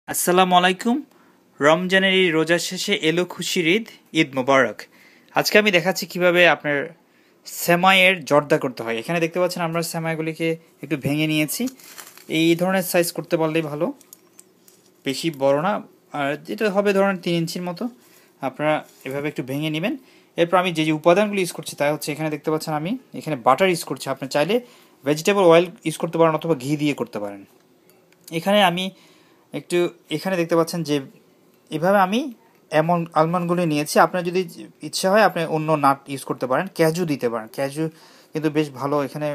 আসসালামু আলাইকুম। রমজানের এই রোজা শেষে এলো খুশির ঈদ, ঈদ মোবারক। আজকে আমি দেখাচ্ছি কিভাবে আপনার সেমাইয়ের জর্দা করতে হয়। এখানে দেখতে পাচ্ছেন আমরা সেমাইগুলিকে একটু ভেঙে নিয়েছি। এই ধরনের সাইজ করতে পারলেই ভালো, বেশি বড় না। আর যেটা হবে ধরেন 3 ইঞ্চির মতো আপনারা এভাবে একটু ভেঙে নেবেন। এরপর আমি যে যে উপাদানগুলো ইউজ করছি তা হচ্ছে, এখানে দেখতে পাচ্ছেন আমি এখানে বাটার ইউজ করছি। আপনি চাইলে ভেজিটেবল অয়েল ইউজ করতে পারেন অথবা ঘি দিয়ে করতে পারেন। এখানে আমি একটু এখানে দেখতে পাচ্ছেন যে এভাবে আমি এমন আলমন্ডগুলি নিয়েছি। আপনার যদি ইচ্ছা হয় আপনি অন্য নাট ইউজ করতে পারেন, ক্যাজু দিতে পারেন। ক্যাজু কিন্তু বেশ ভালো এখানে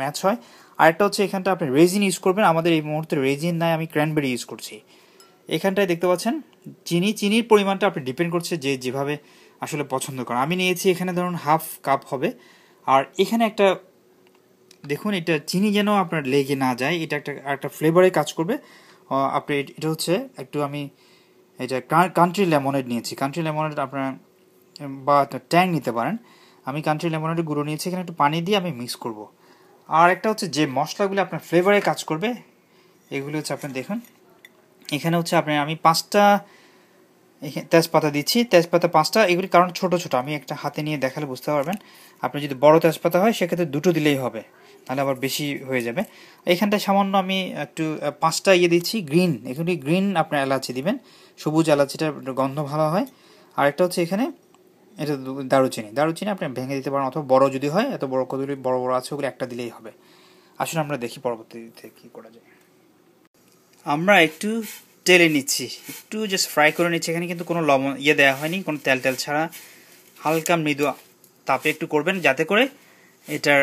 ম্যাচ হয়। আরেকটা হচ্ছে এখানটা আপনি রেজিন ইউজ করবেন। আমাদের এই মুহূর্তে রেজিন নাই, আমি ক্র্যানবেরি ইউজ করছি। এখানটায় দেখতে পাচ্ছেন চিনির পরিমাণটা আপনি ডিপেন্ড করছে যে যেভাবে আসলে পছন্দ করেন। আমি নিয়েছি এখানে ধরুন 1/2 কাপ হবে। আর এখানে একটা দেখুন, এটা চিনি যেন আপনার লেগে না যায়, এটা একটা ফ্লেভারে কাজ করবে। আপনি এটা হচ্ছে একটু আমি এটা কান্ট্রি লেমনেড নিয়েছি। কান্ট্রি লেমনেড আপনার বা ট্যাং নিতে পারেন। আমি কান্ট্রি লেমনেডের গুঁড়ো নিয়েছি। এখানে একটু পানি দিয়ে আমি মিক্স করব। আর একটা হচ্ছে যে মশলাগুলো আপনার ফ্লেভারে কাজ করবে, এগুলো হচ্ছে আপনি দেখুন এখানে হচ্ছে আমি 5টা তেজপাতা দিচ্ছি। তেজপাতা 5টা, এগুলি কারণ ছোট ছোট, আমি একটা হাতে নিয়ে দেখালে বুঝতে পারবেন। আপনি যদি বড় তেজপাতা হয় সেক্ষেত্রে 2টো দিলেই হবে, তাহলে আবার বেশি হয়ে যাবে। এইখানটায় সামান্য আমি একটু 5টা দিচ্ছি গ্রিন। এগুলি গ্রিন আপনার এলাচি দিবেন, সবুজ এলাচিটার গন্ধ ভালো হয়। আর একটা হচ্ছে এখানে এটা দারুচিনি আপনি ভেঙে দিতে পারেন, অথবা বড় যদি হয়, এত বড় কতগুলি বড় বড় আছে ওগুলো একটা দিলেই হবে। আসলে আমরা দেখি পরবর্তীতে কী করা যায়। আমরা একটু তেলে নিচ্ছি, একটু জাস্ট ফ্রাই করে নিচ্ছি। এখানে কিন্তু কোনো লবণ দেওয়া হয়নি, কোনো তেল ছাড়া হালকা মৃদু তাপে একটু করবেন, যাতে করে এটার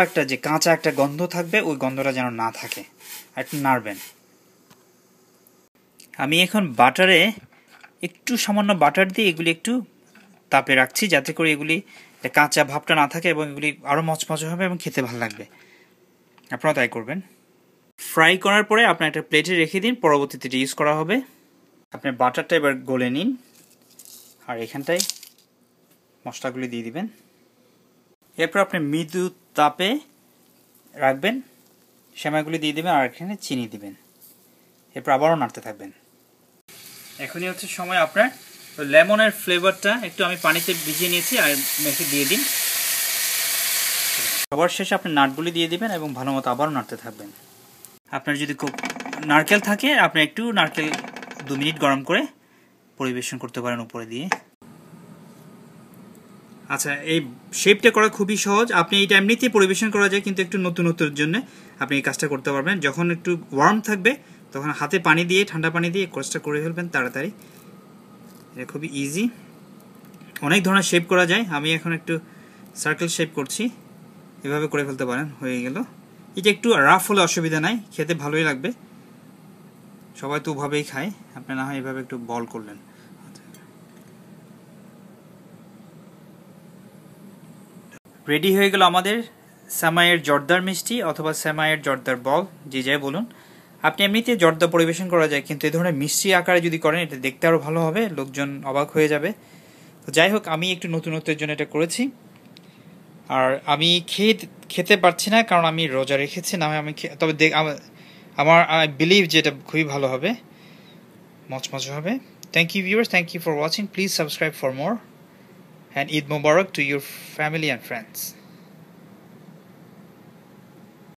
একটা যে কাঁচা একটা গন্ধ থাকবে ওই গন্ধটা যেন না থাকে। আর একটু নাড়বেন। আমি এখন বাটারে একটু সামান্য বাটার দিয়ে এগুলি একটু তাপে রাখছি, যাতে করে এগুলি কাঁচা ভাবটা না থাকে এবং এগুলি আরও মচমচে হবে এবং খেতে ভালো লাগবে। আপনারা তাই করবেন। ফ্রাই করার পরে আপনার একটা প্লেটে রেখে দিন, পরবর্তীতে ইউজ করা হবে। আপনি বাটারটা এবার গলে নিন, আর এখানটায় মশলাগুলি দিয়ে দিবেন। এরপর আপনি মৃদু তাপে রাখবেন, সেমাইগুলি দিয়ে দিবেন, আর এখানে চিনি দিবেন। এরপর আবারও নাড়তে থাকবেন। এখনই হচ্ছে সময় আপনার লেমনের ফ্লেভারটা একটু আমি পানিতে ভিজিয়ে নিয়েছি, আর মেখে দিয়ে দিন। সবার শেষে আপনি নাটগুলি দিয়ে দিবেন এবং ভালো মতো আবারও নাড়তে থাকবেন। আপনার যদি নারকেল থাকে, আপনি একটু নারকেল 2 মিনিট গরম করে পরিবেশন করতে পারেন উপরে দিয়ে। আচ্ছা, এই শেপটা করা খুবই সহজ। আপনি এইটা এমনিতেই পরিবেশন করা যায়, কিন্তু একটু নতুনত্বের জন্য আপনি এই কাজটা করতে পারবেন। যখন একটু ওয়ার্ম থাকবে তখন হাতে পানি দিয়ে, ঠান্ডা পানি দিয়ে কাজটা করে ফেলবেন তাড়াতাড়ি। এটা খুবই ইজি। অনেক ধরনের শেপ করা যায়। আমি এখন একটু সার্কেল শেপ করছি, এভাবে করে ফেলতে পারেন। হয়ে গেল। এটা একটু রাফ হলে অসুবিধা নাই, খেতে ভালোই লাগবে। সবাই তো ওভাবেই খায়, আপনি না হয় এভাবে একটু বল করলেন। রেডি হয়ে গেল আমাদের সেমাইয়ের জর্দার মিষ্টি, অথবা সেমাইয়ের জর্দার বল, যে যাই বলুন। আপনি এমনিতে জর্দা পরিবেশন করা যায়, কিন্তু এই ধরনের মিষ্টি আকারে যদি করেন এটা দেখতে আরও ভালো হবে, লোকজন অবাক হয়ে যাবে। তো যাই হোক, আমি একটু নতুনত্বের জন্য এটা করেছি। আর আমি খেতে পারছি না, কারণ আমি রোজা রেখেছি। না হয় আমি তবে আমার আই বিলিভ যে এটা খুবই ভালো হবে, মচমচে হবে। Thank you viewers, thank you for watching. Please subscribe for more, and Eid Mubarak to your family and friends.